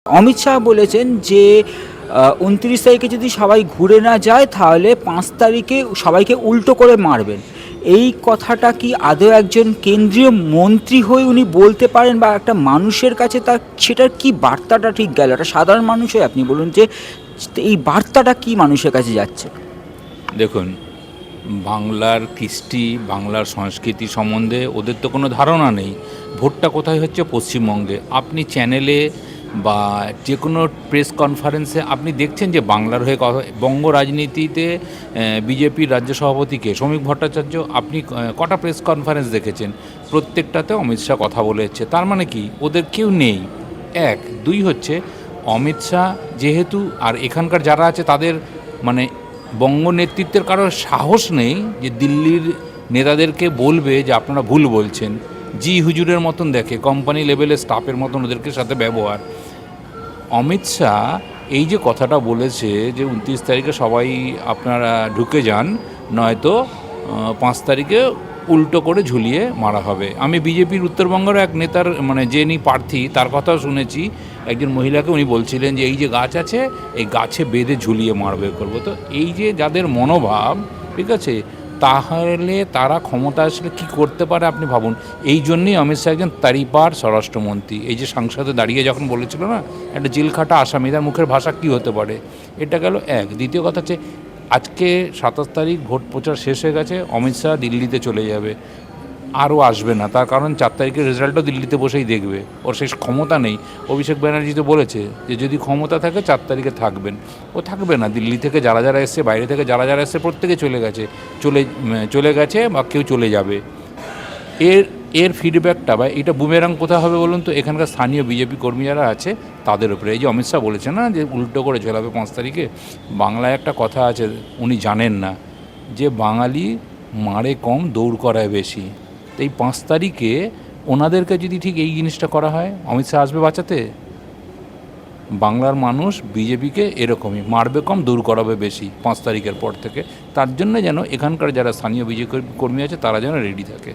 অমিত শাহ বলেছেন যে ২৯ তারিখে যদি সবাই ঘুরে না যায় তাহলে ৫ তারিখে সবাইকে উল্টো করে মারবেন। এই কথাটা কি আদৌ একজন কেন্দ্রীয় মন্ত্রী হয়ে উনি বলতে পারেন, বা একটা মানুষের কাছে তার সেটার কি বার্তাটা ঠিক গেল? একটা সাধারণ মানুষ হয়ে আপনি বলুন যে এই বার্তাটা কি মানুষের কাছে যাচ্ছে? দেখুন, বাংলার কৃষ্টি, বাংলার সংস্কৃতি সম্বন্ধে ওদের তো কোনো ধারণা নেই। ভোটটা কোথায় হচ্ছে? পশ্চিমবঙ্গে। আপনি চ্যানেলে বা যে কোনো প্রেস কনফারেন্সে আপনি দেখছেন যে বাংলার হয়ে কথা, বঙ্গ রাজনীতিতে বিজেপির রাজ্য সভাপতিকে শ্রমিক ভট্টাচার্য, আপনি কটা প্রেস কনফারেন্স দেখেছেন? প্রত্যেকটাতে অমিত শাহ কথা বলেছে। তার মানে কি ওদের কেউ নেই? এক। দুই হচ্ছে, অমিত শাহ যেহেতু, আর এখানকার যারা আছে তাদের মানে বঙ্গ নেতৃত্বের কারোর সাহস নেই যে দিল্লির নেতাদেরকে বলবে যে আপনারা ভুল বলছেন। জি হুজুরের মতন দেখে, কোম্পানি লেভেলের স্টাফের মতন ওদেরকে সাথে ব্যবহার। অমিত শাহ এই যে কথাটা বলেছে যে ২৯ তারিখে সবাই আপনারা ঢুকে যান, নয়তো ৫ তারিখে উল্টো করে ঝুলিয়ে মারা হবে। আমি বিজেপির উত্তরবঙ্গের এক নেতার মানে যিনি প্রার্থী তার কথাও শুনেছি, একজন মহিলাকে উনি বলছিলেন যে এই যে গাছ আছে এই গাছে বেঁধে ঝুলিয়ে মারবে করবো। তো এই যে যাদের মনোভাব, ঠিক আছে, তাহলে তারা ক্ষমতা আসলে কী করতে পারে আপনি ভাবুন। এই জন্যই অমিত শাহ একজন তারিপার স্বরাষ্ট্রমন্ত্রী। এই যে সংসদে দাঁড়িয়ে যখন বলেছিল না, একটা জেলখাটা আসামি, তার মুখের ভাষা কী হতে পারে, এটা গেল এক। দ্বিতীয় কথা হচ্ছে, আজকে ২৭ তারিখ ভোট প্রচার শেষ হয়ে গেছে, অমিত শাহ দিল্লিতে চলে যাবে, আরও আসবে না। তার কারণ ৪ তারিখের রেজাল্টও দিল্লিতে বসেই দেখবে, ওর সেই ক্ষমতা নেই। অভিষেক ব্যানার্জি তো বলেছে যে যদি ক্ষমতা থাকে ৪ তারিখে থাকবেন, ও থাকবে না। দিল্লি থেকে যারা যারা এসছে, বাইরে থেকে যারা যারা এসছে, প্রত্যেকে চলে গেছে বা কেউ চলে যাবে। এর এর ফিডব্যাকটা বা এটা বুমেরাং কোথায় হবে বলুন তো? এখানকার স্থানীয় বিজেপি কর্মী যারা আছে তাদের উপরে। এই যে অমিত শাহ বলেছে না যে উল্টো করে ঝোলাবে ৫ তারিখে, বাংলায় একটা কথা আছে, উনি জানেন না যে বাঙালি মারে কম দৌড় করায় বেশি। তো এই ৫ তারিখে ওনাদেরকে যদি ঠিক এই জিনিসটা করা হয়, অমিত শাহ আসবে বাঁচাতে? বাংলার মানুষ বিজেপিকে এরকমই মারবে কম দৌড় করাবে বেশি ৫ তারিখের পর থেকে। তার জন্য যেন এখানকার যারা স্থানীয় বিজেপি কর্মী আছে তারা যেন রেডি থাকে।